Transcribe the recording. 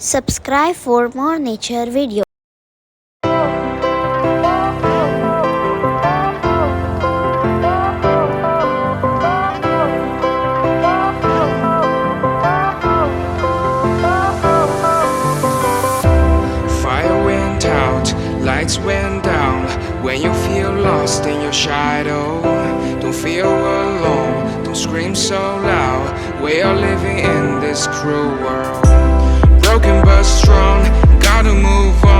Subscribe for more nature videos. Fire went out, lights went down. When you feel lost in your shadow, don't feel alone, don't scream so loud. We are living in this cruel world, broken but strong, gotta move on.